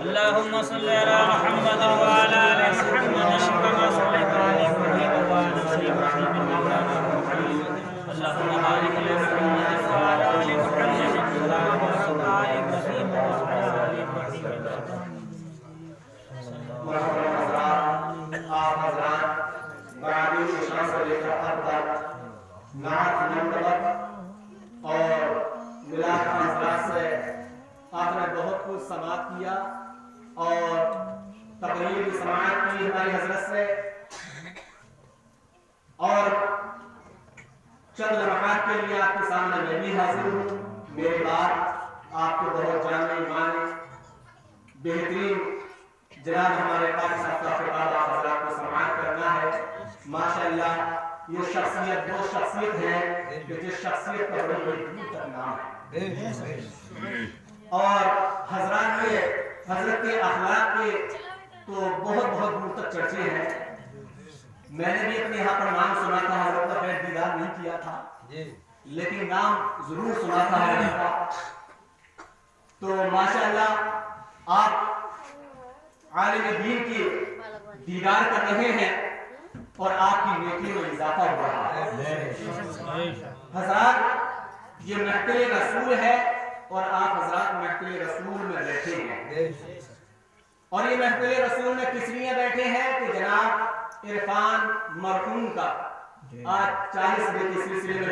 اللهم صل على محمد وعلى ال محمد كما صليت على ابراهيم وعلى ال ابراهيم انك حميد مجيد اللهم بارك على محمد وعلى ال محمد كما باركت على ابراهيم وعلى ال ابراهيم आपने बहुत कुछ समाप्त किया और तकरीर की समाप्त की हमारी हजरत से और चंद लम्हात के लिए आपके सामने मैं भी हाजिर हूँ। मेरी बात आपको बहुत जानने माने बेहतरीन जनाब हमारे काजी साहब का फिलहाल आप हजरात को समाप्त करना है। माशाअल्लाह ये शख्सियत वो शख्सियत है कि जिस शख्सियत का बड़ी बड़ी दूर तक नाम है और हजरत के अखलाक के तो बहुत बहुत दूर तक चर्चे हैं। मैंने भी अपने यहाँ पर नाम सुना था, हजरत का खैर दीदार नहीं किया था लेकिन नाम जरूर सुना था हजरत का। तो माशाअल्लाह आप आलिम दीन की दीदार कर रहे हैं और आपकी नेकी में इजाफा हो रहा है। हजरत ये महफिल रसूल है और आप हजरात महफिल रसूल में बैठे हैं और ये महफिल रसूल में किस लिए बैठे हैं कि जनाब इरफान मरहूम का आज 40वें के सिलसिले में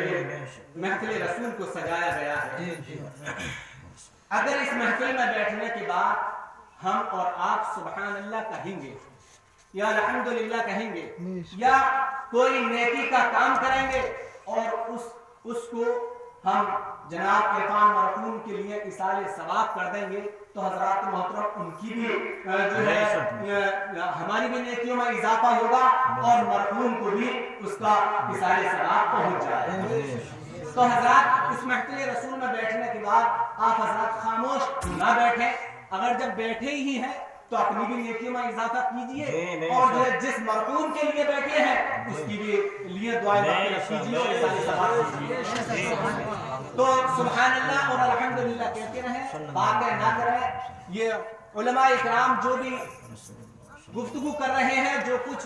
महफिल रसूल को सजाया गया है। अगर इस महफिल में बैठने के बाद हम और आप सुभान अल्लाह कहेंगे या अल्हम्दुलिल्लाह कहेंगे या कोई नेकी का काम करेंगे और उसको हम जनाब इरफान मरहूम के लिए इसाले सवाब कर देंगे तो हजरात मोहतरम उनकी भी जो है हमारी भी नेकियों में इजाफा होगा और मरहूम को भी उसका इसाले सवाब पहुंच जाएगा। तो हजरात इस महफिल रसूल में बैठने के बाद आप हजरात खामोश ना बैठे, अगर जब बैठे ही हैं तो अपनी भी नेकियों में इजाफा कीजिए और जो जिस मरहूम के लिए बैठे हैं उसकी भी लिए दुआएं कीजिए और इसाले सवाब कीजिए। तो सुभान अल्लाह और अल्हम्दुलिल्लाह कहते रहें, बातें ना करें। ये उलमा इकराम जो भी गुफ्तगू कर रहे हैं, जो कुछ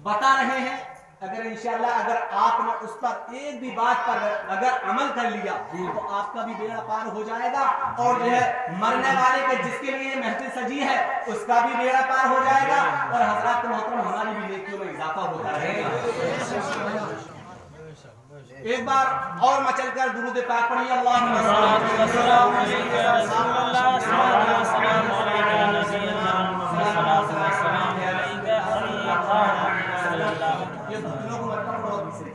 बता रहे हैं, अगर इंशाअल्लाह अगर आपने उस पर एक भी बात पर अगर अमल कर लिया तो आपका भी बेड़ा पार हो जाएगा और जो है मरने वाले के जिसके लिए महफिल सजी है उसका भी बेड़ा पार हो जाएगा और हजरात मोहतरम हमारी भी नेकियों में इजाफा होता रहेगा। एक बार और मचल कर दुरूद पाक पढ़िए। अल्लाहुम्मा सल्लि अलैहि ये लोग मतलब बहुत से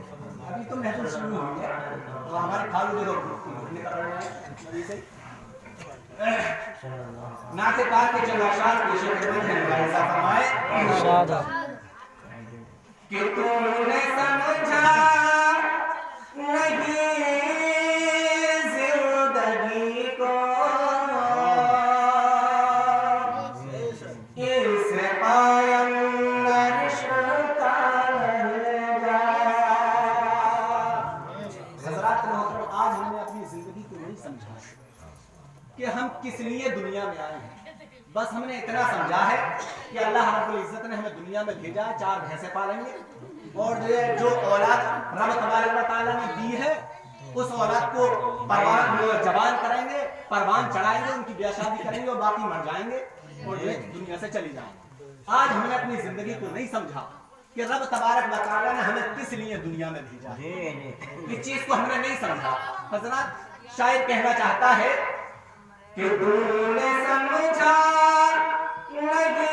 अभी तो महफिल शुरू हुई है और हमारे खालू के लोग निकल रहे हैं अभी से नाते पाक के चलो अशार पेश करते हैं। ऐसा फरमाए इरशाद कि तूने समझा नहीं जिंदगी को समझाया कि हम किस लिए दुनिया में आए हैं। बस हमने इतना समझा है कि अल्लाह रब्बुल इज्जत ने हमें दुनिया में भेजा है, 4 भैंसें पालेंगे और जो औलाद रब तबारक व तआला ने दी है उस औलाद को जवान करेंगे, परवान चढ़ाएंगे, उनकी ब्याह शादी करेंगे और बाकी मर जाएंगे और दुनिया से चली जाएंगे। आज हमने अपनी जिंदगी को नहीं समझा कि रब तबारक व तआला ने हमें किस लिए दुनिया में भेजा है। इस चीज को हमने नहीं समझा। हज़रत शायर कहना चाहता है कि तूने समझा नहीं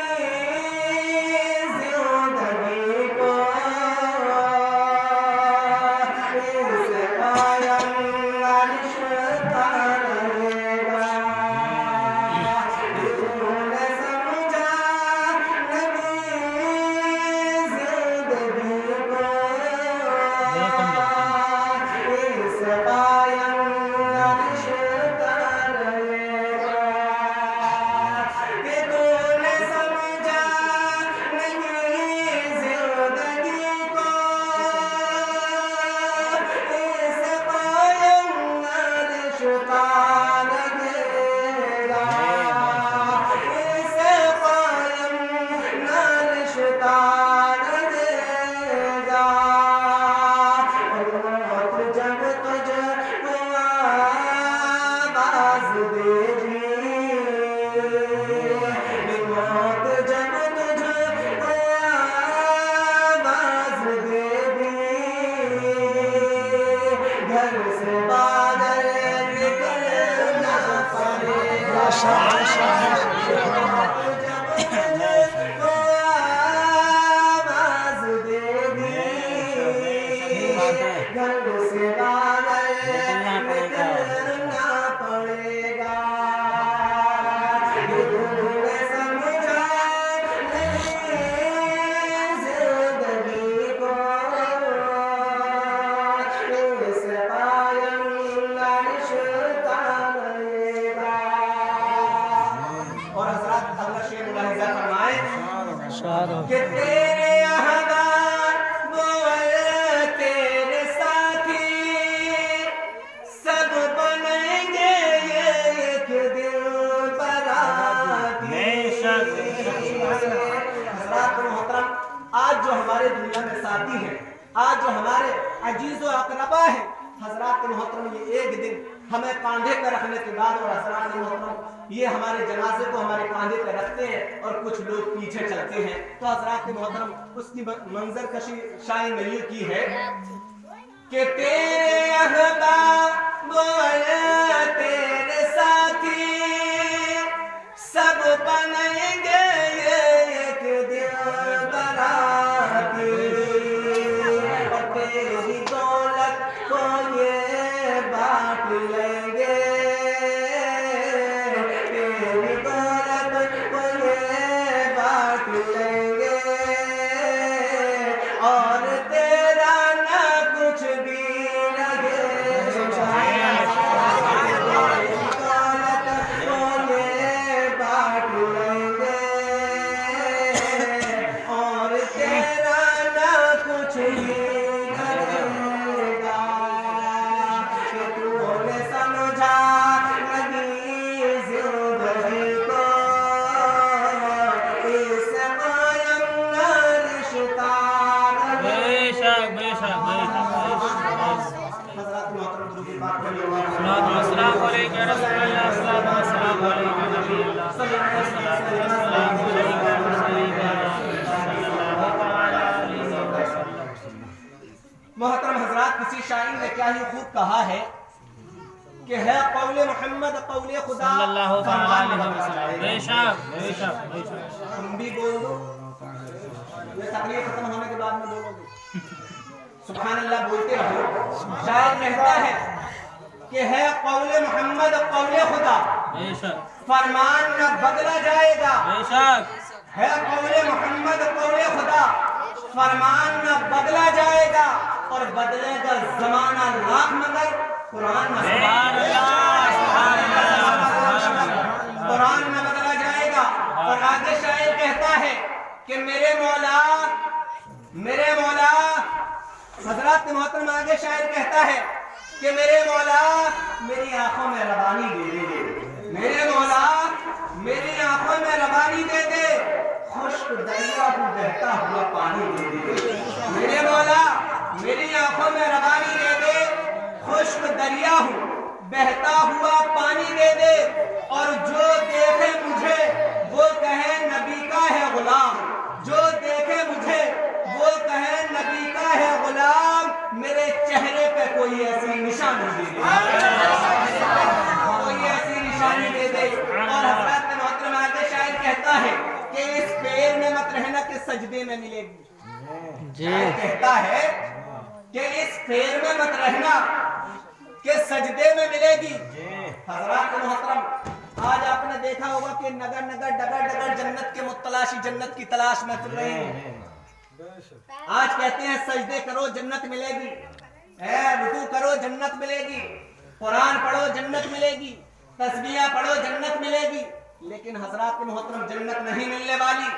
जिंदगी को, इस कायम रिश्ता रहेगा। तूने समझा नहीं जिंदगी को, इस कायम रिश्ता रहेगा। कि तूने समझा नहीं जिंदगी को, इस कायम रिश्ता रहेगा। इस कायम रिश्ता रहेगा। और मौत जब तुझको आवाज़ देगी, मौत जब तुझको आवाज़ देगी, घर से बाहर निकलना पड़ेगा। आवाज़ देगी, घर से बाहर निकलना पड़ेगा। ये तूने समझा नहीं जिंदगी को, इस कायम रिश्ता रहेगा। और हज़रत अल्लाह शेर मुलाहिज़ा फरमाए कि तेरे अहबार वो तेरे साथी सब बनेंगे एक दिन बराती। हज़रात मोहतरम, आज जो हमारे दुनिया में साथी हैं, आज जो हमारे अजीज और अकरबा हैं, हज़रात मोहतरम ये एक दिन हमें कांधे पर रखने के बाद, और हज़रात मोहतरम ये हमारे जनाजे को हमारे कांधे पर रखते हैं और कुछ लोग पीछे चलते हैं। तो हज़रात मोहतरम उसकी मंजर कशी शायर ने यूं की है कि तेरे अहबाब तेरे साथी सब बनेंगे एक दिन बराती। और तेरी दौलत को ये बांट लेंगे, तेरी दौलत को ये बांट लेंगे, और तेरा ना कुछ भी लगेगा। तेरी दौलत को ये बांट लेंगे, और तेरा ना कुछ भी लगेगा। कि तूने समझा नहीं जिंदगी को, इस कायम रिश्ता रहेगा। हज़रत मोहतरम दुरूद पाक पढ़िए। अस्सलाम वालेकुम रसूलुल्लाह सल्लल्लाहु अलैहि वसल्लम। मोहतरम हज़रात, किसी शायर ने क्या ही खूब कहा है कि है कौले मोहम्मद कौले खुदा सल्लल्लाहु अलैहि वसल्लम। बेशक बेशक बेशक। तुम भी बोल दो, ये तकलीफ खत्म होने के बाद में बोलोगे। सुभान अल्लाह बोलते रहो। शायर कहता है कि है कौले मोहम्मद कौले खुदा, बेशक फरमान न बदला जाएगा। बेशक है कौले मोहम्मद कौले खुदा, फरमान न बदला जाएगा, और बदलेगा जमाना लाख मगर कुरान न कुरान न बदला जाएगा। और आगे शायर कहता है कि मेरे मौला हज़रात मोहतरम, आगे शायर कहता है کہ میرے مولا میری آنکھوں میں ربانی دے دے، میرے مولا میری آنکھوں میں ربانی دے دے، خشک دریا کو بہتا ہوا پانی دے دے، میرے مولا میری آنکھوں میں ربانی دے دے، خشک دریا ہوں بہتا ہوا پانی دے دے، اور جو دیکھے مجھے وہ کہے نبی کا ہے غلام، جو دیکھے مجھے وہ کہے نبی کا ہے غلام، میرے چہرے پہ کوئی ایسی نشانی دے دے، کوئی ایسی نشانی دے دے۔ اور حضرت محترم آگے شاعر کہتا ہے کہ اس پیر میں مت رہنا کہ سجدے میں ملے گی، کہتا ہے کہ اس پیر میں مت رہنا کہ سجدے میں ملے گی۔ حضرات محترم آج آپ نے دیکھا ہوگا کہ نگر نگر ڈگر ڈگر جنت کے متلاشی جنت کی تلاش میں پھر رہے ہیں۔ آج کہتے ہیں سجدے کرو جنت ملے گی، رکوع کرو جنت ملے گی، قرآن پڑھو جنت ملے گی، تسبیحہ پڑھو جنت ملے گی، لیکن حضرات محترم جنت نہیں ملنے والی۔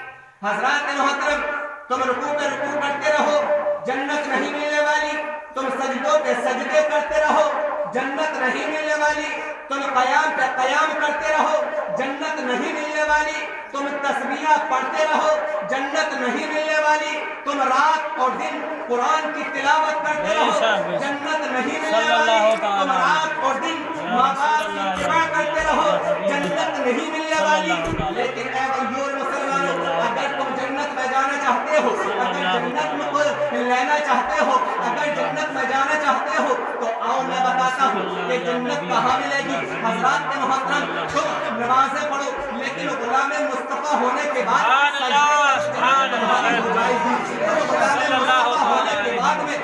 حضرات محترم تم رکوع پہ رکوع کرتے رہو جنت نہیں ملنے والی، تم سجدوں پہ سجدے کرتے رہو جنت نہیں ملنے والی، تم قیام پہ قیام کرتے رہو جنت نہیں ملنے والی، تم تسبیحہ پڑھتے رہو جنت نہیں ملنے والی، تم رات اور دن قرآن کی تلاوت کرتے رہو جنت نہیں ملنے والی، تم رات اور دن ماں باپ کی اتباع کرتے رہو جنت نہیں ملنے والی۔ لیکن اے بھائیو اور مسلمانوں، اگر تم جنت میں جانا چاہتے ہو، اگر جنت میں لینا چاہتے ہو، اگر جنت میں جانا چاہتے ہو تو آؤ میں بتاتا ہوں کہ جنت کہاں ملے گی۔ حضرات محترم تم نمازیں پڑھو لیکن غلام مصطفیٰ ہونے کے بعد تمہاری ہو جائے گی، غلام مصطفیٰ ہونے کے بعد میں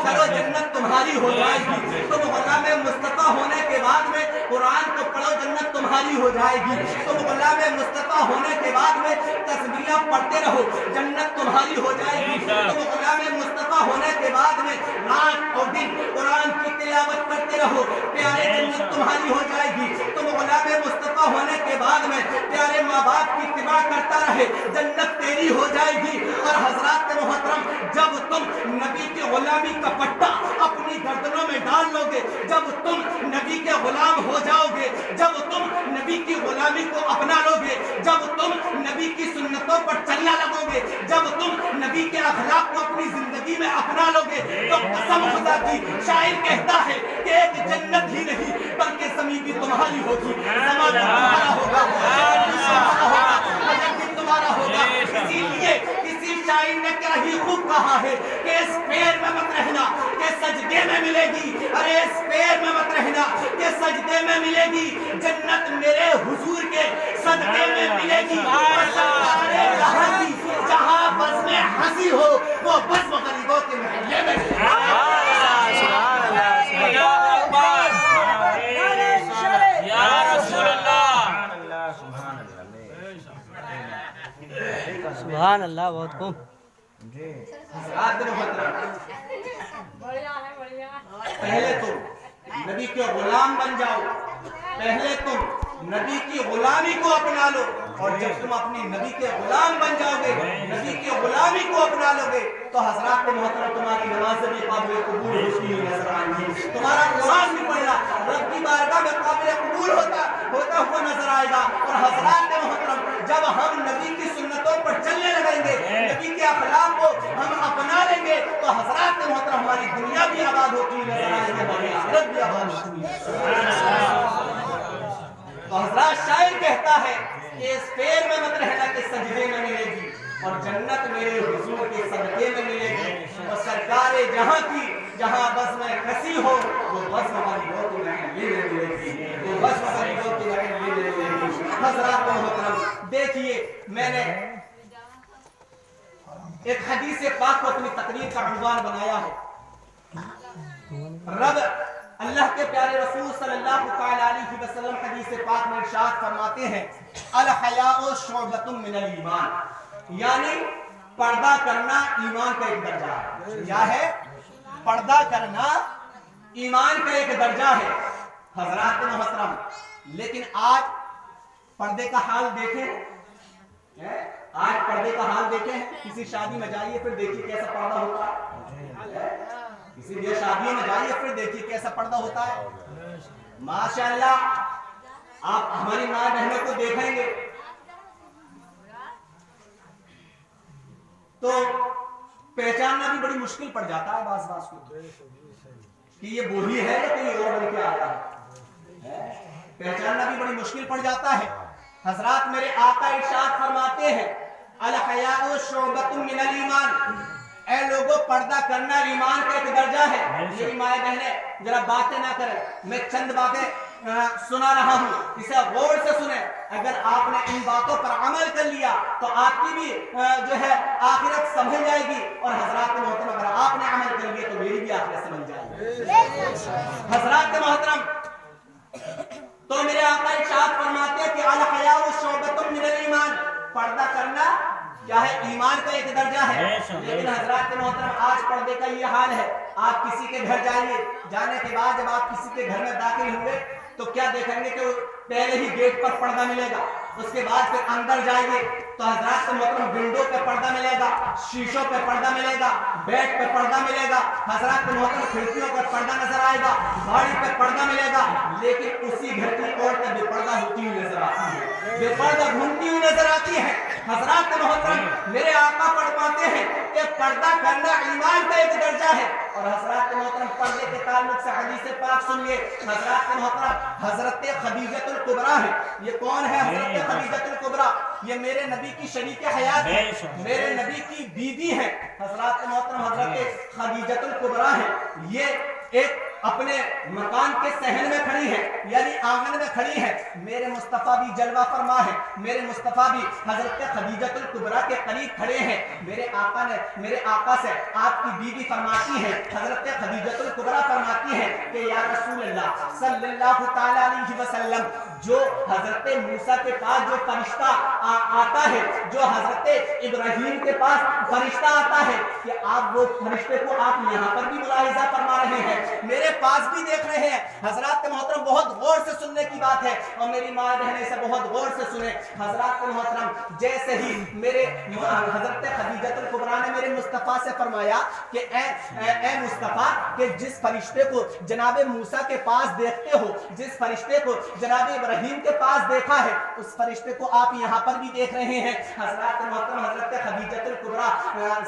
کرو جنت تمہاری ہو جائے گی، تم غلام مصطفیٰ ہونے کے بعد میں قرآن کو پڑھو جنت تمہاری ہو جائے گی، تم غلام مصطفیٰ ہونے کے بعد میں تسبیحہ پڑھتے رہو جنت تمہاری ہو جائے گی، تم غلام مصطفیٰ ہونے کے بعد میں رات اور دن قرآن کی تلاوت کرتے رہو پیارے جنت تمہاری ہو جائے گی، تم غلام مصطفیٰ ہونے کے بعد میں پیارے ماں باپ کی اتباع کرتا رہے جنت تیری ہو جائے گی۔ اور حضرات محترم جب تم نبی کی غلامی کا پٹا اپنی گردنوں میں ڈال لو گے، جب تم نبی کے غلام ہو جاؤ گے، جب تم نبی کی غلامی کو اپنا لو گے، جب تم نبی کی سنتوں پر چلنا لگو گے، جب تم نبی کے اخلاق کو اپنی زندگی میں اپنا لو گے تو قسم خدا کی شاعر کہتا ہے کہ ایک جنت ہی نہیں بلکہ زمین بھی تمہاری ہوگی، زمان تمہارا ہوگا، تمہارا ہوگا۔ اسی لیے کسی شاعر نے کیا ہی خوب کہا ہے کہ اس پیر میں مت رہنا کہ سجدے میں ملے گی، ارے اس پیر میں مت رہنا کہ سجدے میں ملے گی، جنت میرے حضور کے صدقے میں ملے گی، جہاں بس میں ہنسی ہو وہ بس غریبوں کے محلے میں سبحان اللہ بہت خوب۔ پہلے تم نبی کے غلام بن جاؤ، پہلے تم نبی کی غلامی کو اپنا لو، اور جب تم اپنی نبی کے غلام بن جاؤ گے، نبی کی غلامی کو اپنا لو گے تو حضرات محترم تمہاری نماز بھی قابل قبول ہوتی ہوئی نظر آئیں گی، تمہارا قرآن بھی پڑھنا رب کی بارگاہ میں قابل قبول ہوتا ہوا نظر آئے گا۔ اور حضرات محترم جب ہم نبی کی سنتوں پر چلنے لگیں گے، نبی کے اخلاق کو ہم اپنا لیں گے تو حضرات محترم ہماری دنیا بھی آباد ہوتی ہوئی نظر آئے گی، ہماری آخرت بھی آباد ہوتی ہوئی۔ تو حضرات شاعر کہتا ہے کہ اس پیر میں مت رہنا کہ سجدے میں ملے گی، اور جنت میرے حضور کے صدقے میں ملے گی، اور سرکار جہاں کی جہاں بس میں کسی ہو وہ بس ہماری بہت ملے گی، وہ بس ہماری بہت ملے گی۔ حضرات محترم دیکھیے میں نے ایک حدیث پاک کو اپنی تقریر کا عنوان بنایا ہے۔ رب اللہ کے پیارے رسول صلی اللہ علیہ وسلم حدیث پاک میں ارشاد فرماتے ہیں الحیاء شعبۃ من الایمان، یعنی پردہ کرنا ایمان کا ایک درجہ ہے۔ کیا ہے؟ پردہ کرنا ایمان کا ایک درجہ ہے۔ حضرات محترم لیکن آج پردے کا حال دیکھیں، آج پردے کا حال دیکھیں، کسی شادی میں جائیے پھر دیکھیے کیسا پردہ ہوتا ہے، इसी लिए शादियों में जाइए, फिर देखिए कैसा पर्दा होता है। माशाअल्लाह, आप हमारी माँ बहनों को देखेंगे तो पहचानना भी बड़ी मुश्किल पड़ जाता है बास बास को कि ये वही है या कोई और बन के आ रहा है। पहचानना भी बड़ी मुश्किल पड़ जाता है। हजरात, मेरे आका इरशाद फरमाते हैं, अल हयाउ शुअबतुम मिनल ईमान, ऐ लोगों, पर्दा करना ईमान का एक दर्जा है। मेरी माए बहने जरा बातें ना करें, मैं चंद बातें सुना रहा हूँ, इसे गौर से सुने। अगर आपने इन बातों पर अमल कर लिया तो आपकी भी जो है आखिरत समझ जाएगी, और हजरात मोहतरम, अगर आपने अमल कर लिया तो मेरी भी आखिरत समझ जाएगी। हजरात मोहतरम, तो मेरे आका इरशाद फरमाते हैं कि अल हयाउ शुअबतुम मिनल ईमान, पर्दा करना क्या है, ईमान का एक दर्जा है। लेकिन हजरात मोहतरम, आज पर्दे का ये हाल है, आप किसी के घर जाइए, जाने के बाद जब आप किसी के घर में दाखिल हुए तो क्या देखेंगे कि पहले ही गेट पर पर्दा मिलेगा, उसके बाद फिर अंदर जाएंगे तो हजरात मोहतरम विंडो पे पर्दा मिलेगा, शीशों पे पर्दा मिलेगा, बेड पे पर्दा मिलेगा, हजरात मोहतरम खिड़कियों पर पर्दा नजर आएगा, गाड़ी पे पर्दा मिलेगा। लेकिन उसी घर की औरतें बेपर्दा होती हुई नजर आती है, बेपर्दा घूमती हुई नजर आती है। हजरात मोहतरम, मेरे आका फरमाते हैं कि पर्दा करना ईमान का एक दर्जा है। और हजरात मोहतरम, पर्दे के ताल्लुक से हदीस पाक सुनिए। हजरात मोहतरम, हजरत खदीजतुल कुबरा है। ये कौन है हजरत खदीजतुल कुबरा? ये मेरे नबी की शरीक हयात है, मेरे नबी की बीवी है। हजरात मोहतरम, हजरत खदीजतुल कुबरा है। ये एक अपने मकान के सहन में खड़ी है, यानी आंगन में खड़ी है। मेरे मुस्तफा भी जलवा फरमा है, मेरे मुस्तफा भी हजरत खदीजतुल कुबरा के करीब खड़े हैं। मेरे आका से आपकी बीवी फरमाती है, हजरत खदीजतुल कुबरा फरमाती है कि या रसूल अल्लाह सल्लल्लाहु तआला अलैहि वसल्लम, जो हजरत मूसा के पास जो फरिश्ता आता है, जो हजरत इब्राहिम के पास फरिश्ता आता है, कि आप वो फरिश्ते को आप यहाँ पर भी मुलाहिजा फरमा रहे हैं, मेरे पास भी देख रहे हैं। हजरात मोहतरम, बहुत गौर से सुनने की बात है, और मेरी माँ बहन इसे बहुत गौर से सुने। हजरात मोहतरम, जैसे ही मेरे हजरत खदीजतुल कुबरा ने मेरे मुस्तफा से फरमाया कि ए मुस्तफा, कि जिस फरिश्ते को जनाबे मूसा के पास देखते हो, जिस फरिश्ते को जनाबे इब्राहिम के पास देखा है, उस फरिश्ते को आप यहाँ पर भी देख रहे हैं। हजरात मोहतरम, हजरत खदीजतुल कुबरा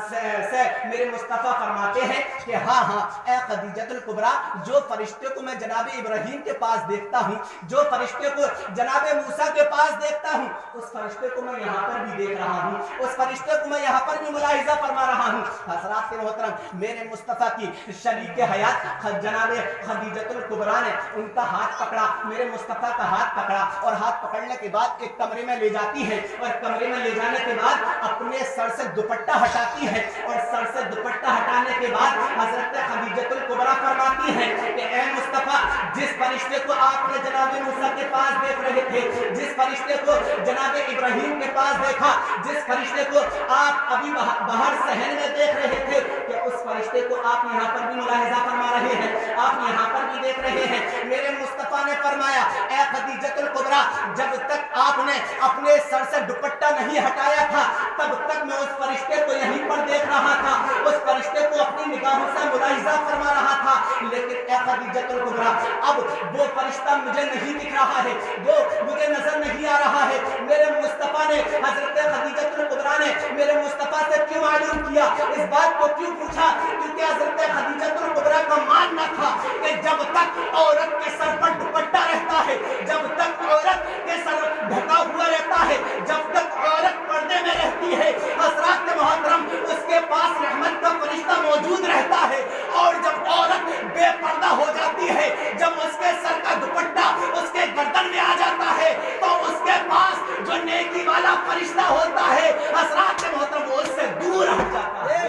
से मेरे मुस्तफा फरमाते हैं कि हाँ हाँ ए खदीजतुल कुबरा, जो फरिश्ते को मैं जनाबे इब्राहिम के पास देखता हूँ, जो फरिश्ते को जनाबे मूसा के पास देखता हूँ, उस फरिश्ते को मैं यहाँ पर भी देख रहा हूँ, उस फरिश्ते को मैं यहाँ पर भी मुलाहिजा फरमा रहा हूँ। हजरात मोहतरम, मेरे मुस्तफा की शरीक हयात जनाबे खदीजतुल कुबरा ने उनका हाथ पकड़ा, मेरे मुस्तफा का हाथ पकड़ा, और हाथ पकड़ने के बाद एक कमरे में ले जाती है, और कमरे में ले जाने के बाद अपने सर से दुपट्टा हटाती है, और सर से दुपट्टा हटाने के बाद हजरत खदीजतुल कुबरा फरमाती है कि ए मुस्तफा, जिस फरिश्ते को आपने जनाबे मूसा के पास देख रहे थे, जिस फरिश्ते को जनाबे इब्राहिम के पास देखा, जिस फरिश्ते को आप अभी बाहर सहन में देख रहे थे, कि उस फरिश्ते को आप यहाँ पर भी मुलाहिजा फरमा रहे हैं, आप यहाँ पर भी देख रहे हैं। मेरे मुस्तफा ने फरमाया, ए खदीजतुल कुबरा, जब तक आपने अपने सर से दुपट्टा नहीं हटाया था, तब तक मैं उस फरिश्ते को यहीं पर देख रहा था, उस फरिश्ते को अपनी निगाहों से मुलाहिजा फरमा रहा था। लेकिन ए खदीजतुल कुबरा, अब वो फरिश्ता मुझे नहीं दिख रहा है, वो मुझे नजर नहीं आ रहा है। मेरे मुस्तफा ने, हजरत खदीजतुल कुबरा ने मेरे मुस्तफा से क्यों मालूम किया, इस बात को क्यों पूछा? क्योंकि हजरत खदीजतुल कुबरा का मानना था कि जब तक औरत के सर पर दुपट्टा रहता है, जब तक औरत के सर ढका हुआ रहता है, जब तक औरत पर्दे में रहती है, हजरात मोहतरम, उसके पास रहमत का फरिश्ता मौजूद रहता है। और जब औरत बेपर्दा हो जाती है, जब उसके सर का दुपट्टा उसके गर्दन में आ जाता है, तो उसके पास जो नेकी वाला फरिश्ता होता है, हजरात मोहतरम, वो उससे दूर हट जाता है।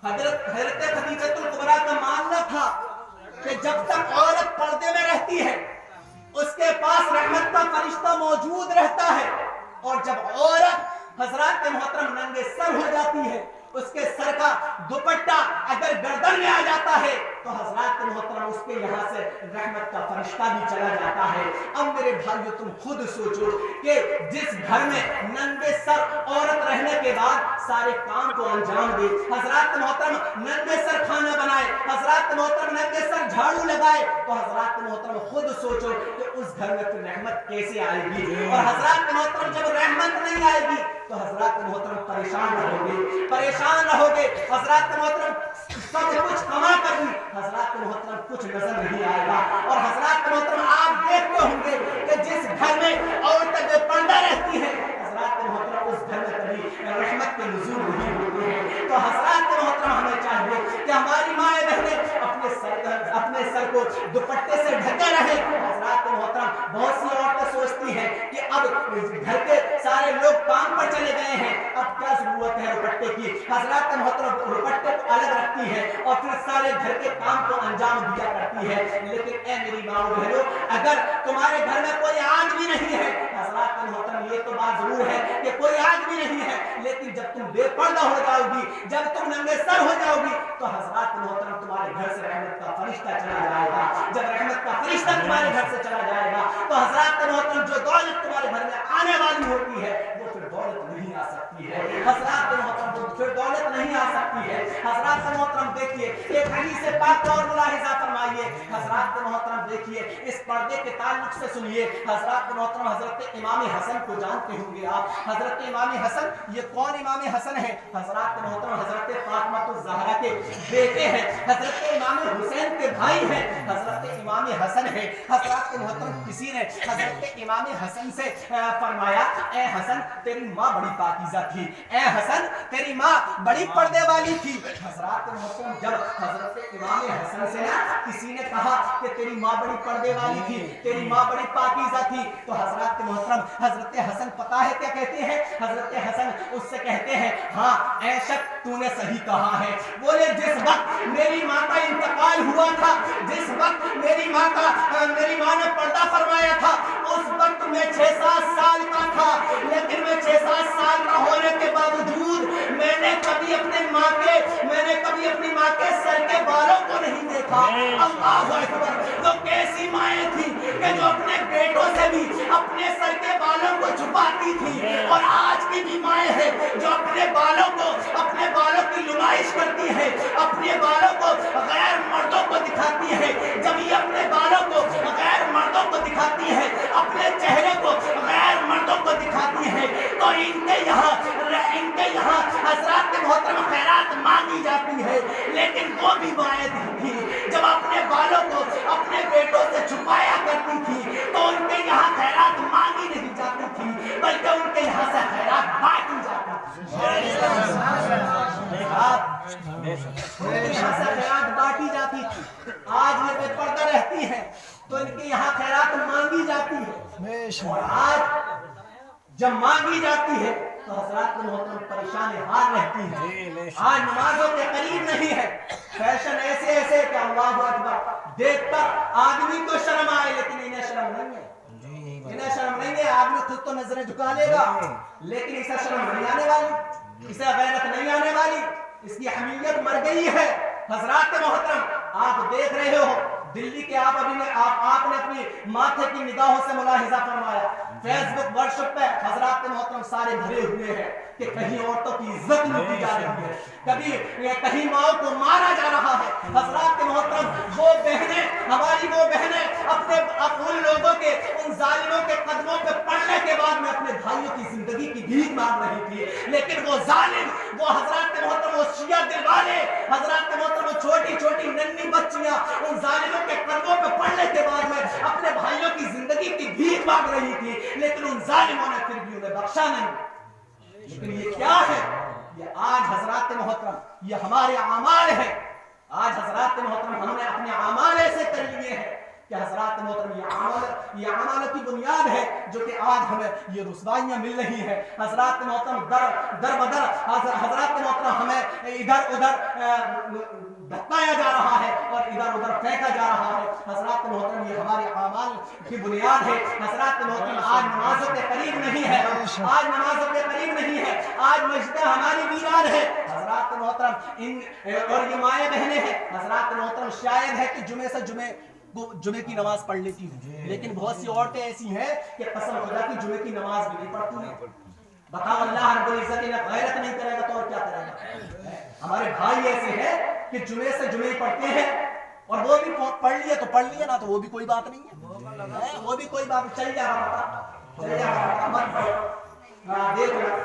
हजरत खदीजतुल कुबरा का मानना था कि जब तक औरत पर्दे में रहती है, उसके पास रहमत का फरिश्ता मौजूद रहता है, और जब औरत हजरात मोहतरम नंगे सर हो जाती है, उसके सर का दुपट्टा अगर गर्दन में आ जाता है, تو حضرات محترم اس کے یہاں سے رحمت کا فرشتہ بھی چلا جاتا ہے۔ اب میرے بھائیو تم خود سوچو کہ جس گھر میں ننگے سر عورت رہنے کے بعد سارے کام کو انجام دے، حضرات محترم ننگے سر کھانا بنائے، حضرات محترم ننگے سر جھاڑو لگائے، تو حضرات محترم خود سوچو کہ اس گھر میں پھر رحمت کیسے آئے گی۔ اور حضرات محترم جب رحمت نہیں آئے گی تو حضرات محترم پریشان رہو گے، پریشان رہو گے، حضرات محترم سب کچھ کما کر بھی حضرات محترم کچھ نظر نہیں آئے گا۔ اور حضرات محترم آپ دیکھتے ہوں گے کہ جس گھر میں عورت بے پردہ رہتی ہے حضرات محترم اس گھر میں کبھی رحمت کے نزول نہیں ہوتے ہیں۔ تو حضرات محترم ہمیں چاہیے کہ ہماری مائیں بہنیں اپنے سر کو دوپٹے سے ڈھکے رہیں۔ حضرات محترم بہت سی عورتیں سوچتی ہیں کہ اب گھر کے سارے لوگ کام پر چلے گئے ہیں، اب کیا ضرورت ہے دوپٹے کی۔ حضرات محترم دوپٹے کو الگ رکھتی ہے اور پھر سارے گھر کے کام کو انجام دیا کرتی ہے۔ لیکن اے میری ماں بہنوں، اگر تمہارے گھر میں کوئی آگ بھی نہیں ہے، حضرات محترم یہ تو بات ضرور ہے کہ کوئی آگ بھی نہیں ہے، لیکن جب تم بے پردہ ہو جاؤ گی، جب تم ننگے سر ہو جاؤ گی تو حضرات محترم تمہارے گھر سے رحمت کا فرشتہ چلا جائے گا۔ جب رحمت کا فرشتہ تمہارے گھر سے چلا جائے گا تو حضرات محترم جو دولت تمہارے گھر میں آنے والی ہوتی ہے وہ پھر دولت نہیں آ سکتی ہے۔ حضرات محترم پھر دولت نہیں آ سکتی ہے۔ حضرات محترم دیکھیے ایک حدیث پاک اور ملاحظہ فرمائیے۔ حضرات محترم دیکھیے اس پردے کے تعلق سے سنیے۔ حضرات محترم حضرت امام حسن کو جانتے ہوں گے آپ۔ حضرت امام حسن، یہ کون امام حسن ہے؟ حضرات محترم حضرت فاطمہ الزہرا کے بیٹے ہیں، حضرت امام حسین کے بھائی ہیں، حضرت امام حسن ہے۔ حضرات محترم کسی نے حضرت امام حسن سے فرمایا اے حسن تیری ماں بڑی پاکیزہ تھی، اے حسن تیری ماں بڑی پردے والی تھی۔ حضرات محترم جب حضرت امام حسن سے کسی نے کہا کہ تیری ماں بڑی پردے والی تھی، تیری ماں بڑی پاکیزہ تھی، تو حضرات محترم حضرت حسن پتہ ہے کیا کہتے ہیں؟ حضرت حسن اس سے کہتے ہیں ہاں اے شخص تو نے صحیح کہا ہے۔ بولے جس وقت میری ماں کا انتقال ہوا تھا، جس وقت میری ماں نے پردہ فرمایا تھا، اس وقت میں 6-7 سال کا تھا، لیکن میں 6-7 سال کا ہونے کے باوجود میں نے کبھی اپنی ماں کے سر کے بالوں کو نہیں دیکھا۔ اللہ اکبر! وہ کیسی مائیں تھیں کہ جو اپنے بیٹوں سے بھی اپنے سر کے بالوں کو چھپاتی تھی، اور آج کی بھی مائیں ہیں جو اپنے بالوں کی نمائش کرتی ہے، اپنے بالوں کو غیر مردوں کو دکھاتی ہے۔ جب یہ اپنے بالوں کو غیر مردوں کو دکھاتی ہے، اپنے چہرے کو غیر مردوں کو دکھاتی ہے، تو ان کے یہاں حضرات محترم خیرات مانگی جاتی ہے۔ لیکن وہ بھی مائیں تھی جب اپنے بالوں کو اپنے بیٹوں سے چھپایا کرتی تھی تو ان کے یہاں خیرات مانگی نہیں جاتی تھی، بلکہ ان کے یہاں سے خیرات بانٹی جاتی تھی۔ خیرات بانٹی جاتی تھی۔ آج یہ بے پردہ رہتی ہے تو ان کے یہاں خیرات مانگی جاتی ہے، اور آج جب مانگی جاتی ہے تو حضرات محترم پریشان حال رہتی ہیں۔ آج نمازوں کے قریب نہیں ہے، فیشن ایسے کہ اللہ اکبر دیکھ کر آدمی کو شرم آئے، لیکن انہیں شرم نہیں ہے، انہیں شرم نہیں ہے۔ آدمی خود تو نظریں جھکا لے گا، لیکن اسے شرم نہیں آنے والی، اسے غیرت نہیں آنے والی، اس کی حمیت مر گئی ہے۔ حضرات محترم آپ دیکھ رہے ہو دلی کے آپ نے اپنی ماتھے کی نگاہوں سے ملاحظہ فرمایا، فیس بک ورشپ پہ حضرات محترم سارے بھرے ہوئے ہیں کہ کہیں عورتوں کی عزت لوٹی جا رہی ہے، کہیں ماؤں کو مارا جا رہا ہے۔ حضرات محترم وہ بہنیں اپنے ان لوگوں کے ان ظالموں کے قدموں پہ پڑنے کے بعد میں اپنے بھائیوں کی زندگی کی بھیک مانگ رہی تھی، لیکن وہ ظالم، وہ حضرات محترم وہ شیعہ دل والے، حضرات محترم وہ چھوٹی چھوٹی ننھی بچیاں ان ظالموں کے قدموں پہ پڑنے کے بعد میں اپنے بھائیوں کی زندگی کی بھیک مانگ رہی تھی، لیکن ان ظالموں نے پھر بھی انہیں بخشا نہیں۔ لیکن یہ کیا ہے؟ یہ آج حضرات محترم یہ ہمارے اعمال ہیں۔ آج حضرات محترم ہم نے اپنے اعمال ایسے کر لیے ہیں کہ حضرات محترم یہ عمل کی بنیاد ہے جو کہ آج ہمیں یہ رسوائیاں مل رہی ہیں. حضرات محترم در بدر حضرات محترم ہمیں ادھر ادھر دھکایا جا رہا ہے اور ادھر ادھر پھینکا جا رہا ہے. حضرات محترم یہ ہمارے اعمال کی بنیاد ہے. حضرات محترم آج نمازوں کے قریب نہیں ہے, آج نمازوں کے قریب نہیں ہے, آج مسجدیں ہماری ویران ہے. حضرات محترم اور یہ مائیں بہنیں ہیں. حضرات محترم شاید ہے کہ جمعے سے جمعے کی نماز پڑھ لیتی ہوں, لیکن بہت سی عورتیں ایسی ہیں کہ قسم خدا کی جمعے کی نماز بھی نہیں پڑھتی ہیں. بتاؤ اللہ رب العزت انہیں غیرت نہیں کرے گا تو اور کیا کرے گا؟ ہمارے بھائی ایسے ہیں کہ جمعے سے جمعے پڑھتے ہیں اور وہ بھی پڑھ لیے تو پڑھ لیے نا تو وہ بھی کوئی بات نہیں ہے, وہ بھی کوئی بات چل جائے گا, چل جائے گا, مت پڑھو. دیکھ لو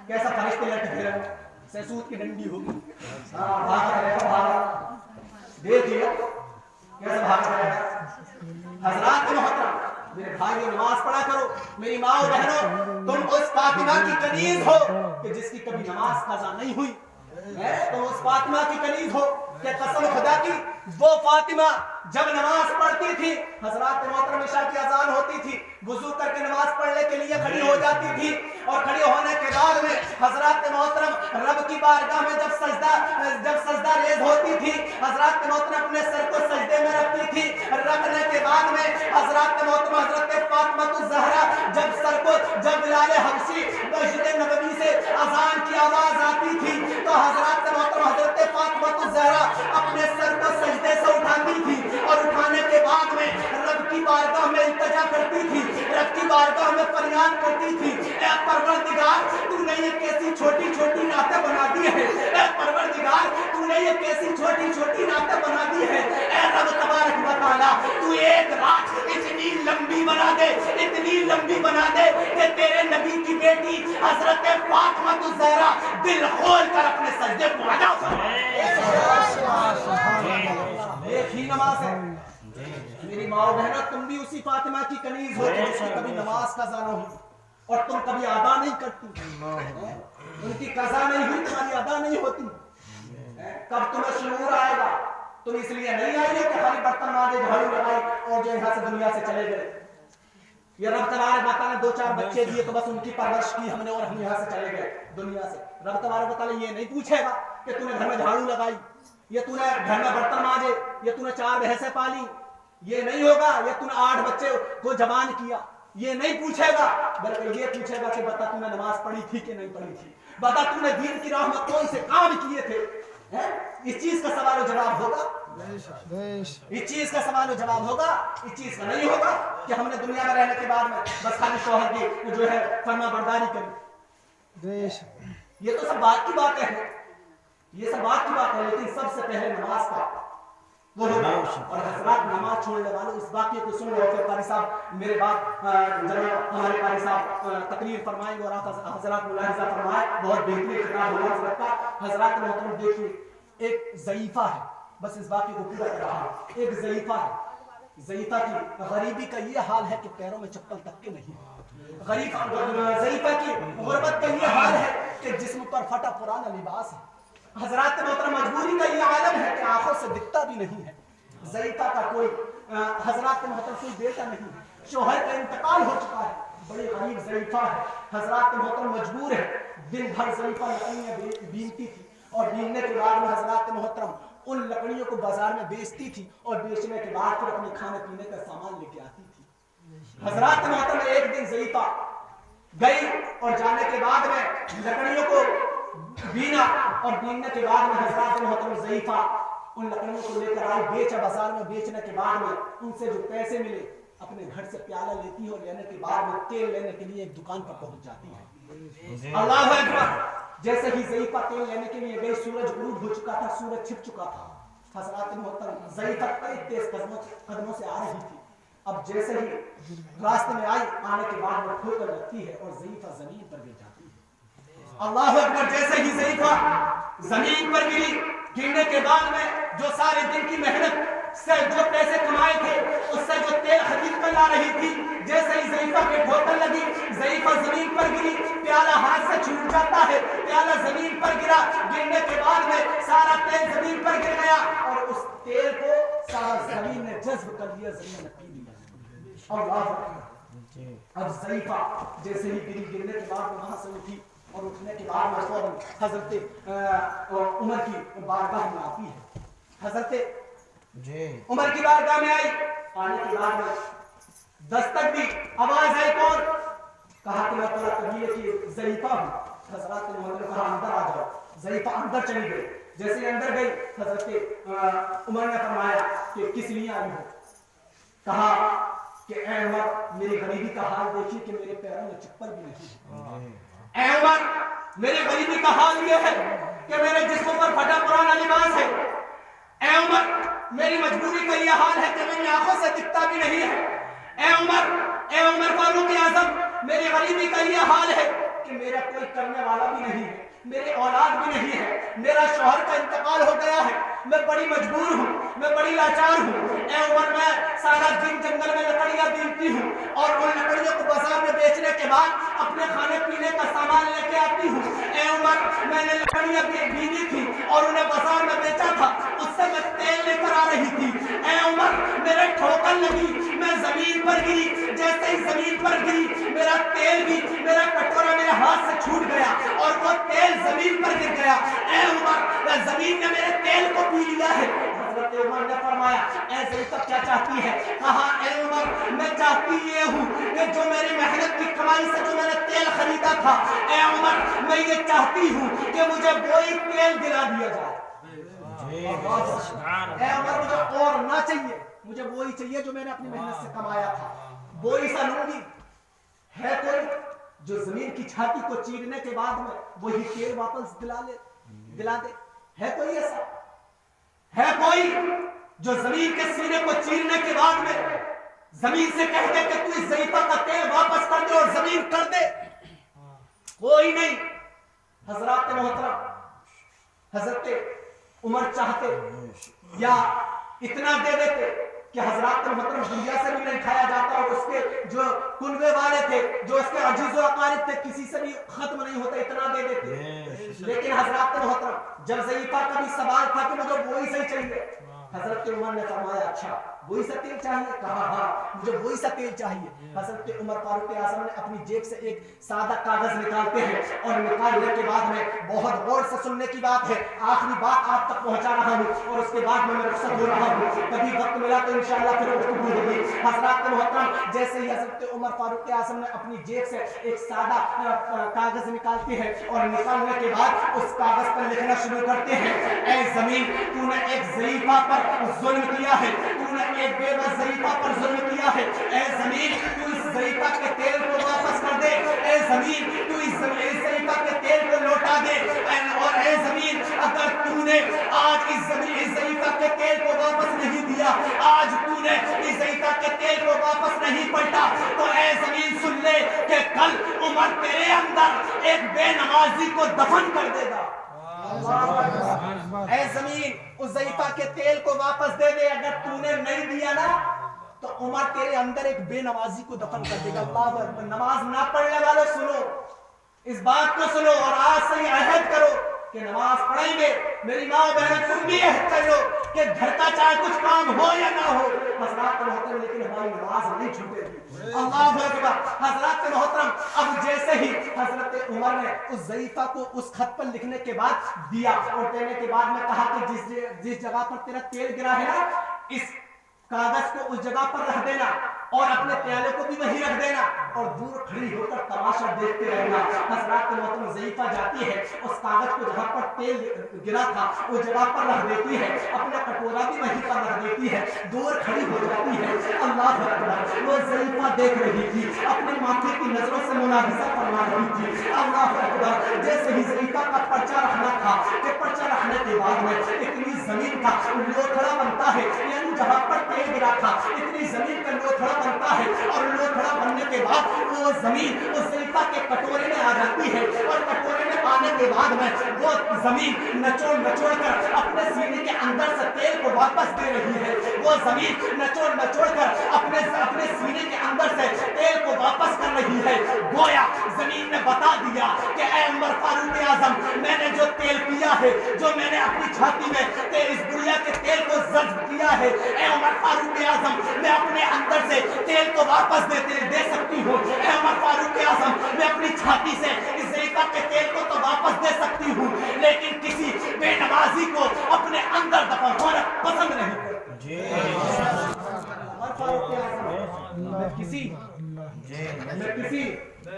کیسا فرشتے لٹ پھر سیسوت کی ڈنڈی ہوگی, دیکھ لو کیسا بھاگ رہا ہے. حضرات محترم میرے بھائی نماز پڑھا کرو. میری ماں اور بہنوں, تم اس فاطمہ کی کنیز ہو کہ جس کی کبھی نماز قضا نہیں ہوئی. تم اس فاطمہ کی کنیز ہو کہ قسم خدا کی وہ فاطمہ جب نماز پڑھتی تھی, حضرات محترم عشاء کی اذان ہوتی تھی, وضو کر کے نماز پڑھنے کے لیے کھڑی ہو جاتی تھی اور کھڑی ہونے کے بعد میں حضرات محترم رب کی بارگاہ میں جب سجدہ ریز ہوتی تھی, حضرات محترم اپنے سر کو سجدے میں رکھتی تھی. رکھنے کے بعد میں حضرات محترم حضرت فاطمہ الزہرا جب بلال حبشی مسجد نبوی سے اذان کی آواز آتی تھی تو حضرات محترم حضرت فاطمہ الزہرا اپنے سر کو سجدے سے اٹھاتی تھی اور اٹھانے کے بعد میں رب کی بارگاہ میں التجا کرتی تھی, رب کی بارگاہ میں فریاد کرتی تھی, اے پروردگار تو نے یہ کیسی چھوٹی چھوٹی راتیں بنا دی ہے, اے پروردگار تو نے یہ کیسی چھوٹی چھوٹی راتیں بنا دی ہے. اے رب تبارک و تعالی تو ایک رات اتنی لمبی بنا دے, اتنی لمبی بنا دے کہ تیرے نبی کی بیٹی حضرت فاطمہ الزہرا دل کھول کر اپنے سجدے کو ادا کرے. ایک ہی نماز ہے. میری ماں و بہنوں, تم بھی اسی فاطمہ کی کنیز ہو جس کی کبھی نماز قضا نہ ہوئی اور تم کبھی ادا نہیں کرتی. ان کی قضا نہیں ہوئی, تمہاری ادا نہیں ہوتی. کب تمہیں شعور آئے گا؟ تم اس لیے نہیں آئی ہو کہ خالی برتن مانجے, جھاڑو لگائی اور جو یہاں سے دنیا سے چلے گئے. یہ رب تبارک و تعالیٰ نے 2-4 بچے دیے تو بس ان کی پرورش کی ہم نے اور ہم یہاں سے چلے گئے دنیا سے. رب تبارک و تعالیٰ یہ نہیں پوچھے گا کہ تو نے گھر میں جھاڑو لگائی, یہ تو نے گھر میں برتن مانجے, یہ تو نے 4 بھینسیں پالی. یہ نہیں ہوگا یہ تو نے 8 بچے کو جوان کیا. یہ نہیں پوچھے گا, بلکہ یہ پوچھے گا کہ بتا تو نے نماز پڑھی تھی کہ نہیں پڑھی تھی, بتا تو نے دین کی راہ میں کون سے کام کیے تھے. اس چیز کا سوال و جواب ہوگا, اس چیز کا سوال و جواب ہوگا. اس چیز کا نہیں ہوگا کہ ہم نے دنیا میں رہنے کے بعد میں بس خالی شوہر کی جو ہے فرما برداری کری. یہ تو سب بات کی باتیں ہیں, یہ سب بات کی بات ہے, لیکن سب سے پہلے نماز کا وہ ہوگا. اور حضرات نماز چھوڑنے والوں اس واقعے کو سن لو کہ قاری صاحب میرے بعد جناب ہمارے قاری صاحب تقریر فرمائیں گے اور آپ حضرات ملاحظہ فرمائیں. بہت بہترین خطاب ہوگا حضرت کا. حضرات محترم دیکھیے, ایک ضعیفہ ہے, بس اس واقعے کو پورا کر رہا ہے. ایک ضعیفہ ہے, ضعیفہ کی غریبی کا یہ حال ہے کہ پیروں میں چپل تک کے نہیں. ضعیفہ کی غربت کا یہ حال ہے کہ جسم پر پھٹا پرانا لباس ہے. حضرات محترم مجبوری کا یہ عالم ہے کہ آنکھوں سے دکھتا بھی نہیں ہے. ضعیفہ کا کوئی حضرات محترم کوئی بیٹا نہیں ہے, شوہر کا انتقال ہو چکا ہے, بڑی غریب ضعیفہ ہے. حضرات محترم مجبور ہے, دن بھر ضعیفہ لکڑیاں بینتی تھی اور بیننے کے بعد میں حضرات محترم ان لکڑیوں کو بازار میں بیچتی تھی اور بیچنے کے بعد پھر اپنے کھانے پینے کا سامان لے کے آتی تھی. حضرات محترم ایک دن ضعیفہ گئی اور جانے کے بعد میں لکڑیوں کو بینا اور بیننے کے بعد میں حضرات محترم ضعیفہ ان لکڑیوں کو لے کر آئی, بیچا بازار میں. بیچنے کے بعد میں ان سے جو پیسے ملے اپنے گھر سے پیالہ لیتی ہے اور لینے کے بعد میں تیل لینے کے لیے ایک دکان پر پہنچ جاتی ہے. اللہ اکبر. جیسے ہی ضعیفہ تیل لینے کے لیے گئی, سورج غروب ہو چکا تھا, سورج چھپ چکا تھا. حضرات محترم ضعیفہ کئی تیز قدموں سے آ رہی تھی. اب جیسے ہی راستے میں آئی, آنے کے بعد وہ ٹھوکر لگتی ہے اور ضعیفہ زمین پر گر جاتی ہے. اللہ اکبر. جیسے ہی ضعیفہ زمین پر گری, گرنے کے بعد میں جو سارے دن کی محنت سے جو پیسے کمائے تھے اس سے جو تیل خرید کر لا رہی تھی, جیسے ہی ضعیفہ کے ٹھوکر لگی, ضعیفہ زمین پر گری, پیالہ ہاتھ سے چھوٹ جاتا ہے, پیالہ زمین پر گرا. گرنے کے بعد میں سارا تیل زمین پر گر گیا اور اس تیل کو سارا زمین نے जज्ब कर लिया, जमीन ने पी लिया। अल्लाह अब ज़रीफ़ा जैसे ही गिरने के बाद वहां से उठी और उठने के बाद में फौरन हजरत उमर की बारगाह में आती है। हजरत उमर की बारगाह में आई, आने के बाद में दस्तक दी, आवाज आई, कौन? कहा कि मैं तेरा कबीले की ज़रीफ़ा हूं। हजरत उमर ने कहा अंदर आ जाओ। ज़रीफ़ा अंदर चली गई। जैसे अंदर गई, हजरत उमर ने फरमाया कि किस लिए आई हो? कहा कि ऐ उमर, मेरी गरीबी का हाल देखिए कि मेरे पैरों में चप्पल भी नहीं। ऐ उमर, मेरे गरीबी का हाल ये है कि मेरे जिस्म पर फटा पुराना लिबास है। ऐ उमर, मेरी मजबूरी का ये हाल है कि मेरी आंखों से दिखता भी नहीं है। ऐ उमर फारूक आज़म, मेरी गरीबी का ये हाल है कि मेरा कोई करने वाला भी नहीं है, मेरी औलाद भी नहीं है, मेरा शौहर का इंतकाल हो गया है, मैं बड़ी मजबूर हूँ, मैं बड़ी लाचार हूँ। ऐ उमर, मैं सारा दिन जंगल में लकड़ियाँ बीनती हूँ और उन लकड़ियों को बाजार में बेचने के बाद अपने खाने पीने का सामान लेके आती हूँ। ऐ उमर, मैंने लकड़ियाँ बीनी थी और उन्हें बाजार में बेचा था, उससे मैं तेल लेकर आ रही थी। ऐ उमर, मेरे ठोकर लगी, मैं जमीन पर गिरी, जैसे ही जमीन पर गिरी मेरा तेल भी, मेरा कटोरा मेरे हाथ से छूट गया और वो तेल जमीन पर गिर गया। ऐ उमर, जमीन ने मेरे तेल को पी लिया है। हजरत उमर ने फरमाया, ऐ ज़रीफ़ा क्या चाहती है? कहा, ऐ उमर, मैं चाहती ये हूँ कि जो मेरी मेहनत की कमाई से जो मैंने तेल खरीदा था, ऐ उमर, मैं ये चाहती हूँ कि मुझे वही तेल दिला दिया जाए। ऐ उमर, मुझे और ना चाहिए, मुझे वही चाहिए जो मैंने अपनी मेहनत से कमाया था, वही सा लूंगी। है कोई जो जमीन की छाती को चीरने के बाद में वही तेल वापस दिला दे? है कोई ऐसा? है कोई जो जमीन के सीने को चीरने के बाद में जमीन से कह दे कि तू इस ज़रीफ़ा का तेल वापस कर दे और जमीन कर दे? कोई नहीं। हजरत मोहतरम, हजरत उमर चाहते या इतना दे देते कि हजरत मोहतरम दुनिया से भी नहीं खाया जाता और उसके जो कुनबे वाले थे, जो उसके अजीज व अकारिब थे, किसी से भी खत्म नहीं होता, इतना दे देते। लेकिन हजरत मोहतरम, जब ज़रीफ़ा का भी सवाल था कि मुझे वही सही चाहिए, हजरत उमर ने फरमाया, अच्छा वही सा तेल चाहिए? कहा, हाँ, मुझे वही सा तेल चाहिए। हजरत उमर फारूक आज़म ने अपनी जेब से एक सादा कागज निकालते हैं और निकालने के बाद में, बहुत गौर से सुनने की बात है, आखिरी बात आप तक पहुंचा रहा हूं और उसके बाद में मैं रुखसत हो रहा हूं, कभी वक्त मिला तो इंशाअल्लाह फिर गुफ्तगू होगी। हजरत मोहतरम, जैसे ही हजरत उमर फारूक आज़म ने अपनी जेब से एक सादा कागज निकालते हैं और निकालने के बाद उस कागज पर लिखना शुरू करते हैं, ऐ जमीन, तूने एक ज़रीफ़ा पर जुल्म किया है, तूने एक बेबस ज़रीफ़ा पर जुल्म किया है। ऐ जमीन, तू इस ज़रीफ़ा के तेल को वापस कर दे। ऐ जमीन, तू इस ज़रीफ़ा के तेल को लौटा दे। और ऐ जमीन, अगर तूने आज इस ज़रीफ़ा के तेल को वापस नहीं दिया, आज तूने इस ज़रीफ़ा के तेल को वापस नहीं पलटा, तो ऐ जमीन सुन ले कि कल उमर तेरे अंदर एक बेनमाजी को दफन कर देगा। ऐ जमीन, उस ज़रीफ़ा के तेल को वापस दे दे, अगर तूने नहीं दिया ना तो उमर तेरे अंदर एक बेनमाजी को दफन कर देगा। अल्लाह, नमाज ना पढ़ने वालों सुनो, इस बात को सुनो और आज से अहद करो कि नमाज पढ़ेंगे। मेरी माँ बहन, तुम भी अहद करो कि घर का चाहे कुछ काम हो या ना हो, हजरत मोहतरम, लेकिन हमारी नमाज नहीं छूटेगी। अल्लाह अकबर। हजरत मोहतरम, अब जैसे ही हजरत उमर ने उस ज़रीफ़ा को उस खत पर लिखने के बाद दिया और देने के बाद में कहा कि जिस जगह पर तेरा तेल गिरा है ना, इस कागज को उस जगह पर रख देना और अपने प्याले को भी वहीं रख देना और दूर खड़ी होकर तमाशा देखते रहना। हजरत मोहतरम ज़रीफ़ा जाती है, उस कागज को जहाँ पर तेल गिरा था उस जगह पर रख देती है, अपना कटोरा भी वहीं पर रख देती है, दूर खड़ी हो जाती है। अल्लाह अकबर। वो ज़रीफ़ा देख रही थी, अपने माथे की नजरों से मुनाहिज़ा फरमा रही थी। अल्लाह अकबर। जैसे ही ज़रीफ़ा का पर्चा रखना था कि पर्चा रखने के बाद में इतनी जमीन का लोथड़ा बनता है, यानी जहाँ पर तेल गिरा था इतनी जमीन का लोथड़ा बनता है और लोथड़ा बनने के बाद वो जमीन उस ज़रीफ़ा के कटोरे में आ जाती है और कटोरे में आने के बाद में वो जमीन नचोड़ कर अपने सीने के अंदर से तेल को वापस दे रही है। वो जमीन नचोड़ कर अपने सीने के अंदर से तेल को वापस कर रही है। गोया जमीन ने बता दिया कि ऐ उमर फारूक اعظم میں نے جو تیل پیا ہے، جو میں نے اپنی چھاتی میں اس گڑیا کے تیل کو جذب کیا ہے، اے عمر فاروق اعظم میں اپنے اندر سے تیل کو واپس دے سکتی ہوں، اے عمر فاروق اعظم میں اپنی چھاتی سے اس زیتون کے تیل کو تو واپس دے سکتی ہوں، لیکن کسی بے نمازی کو اپنے اندر دفن ہونا پسند نہیں کرتی۔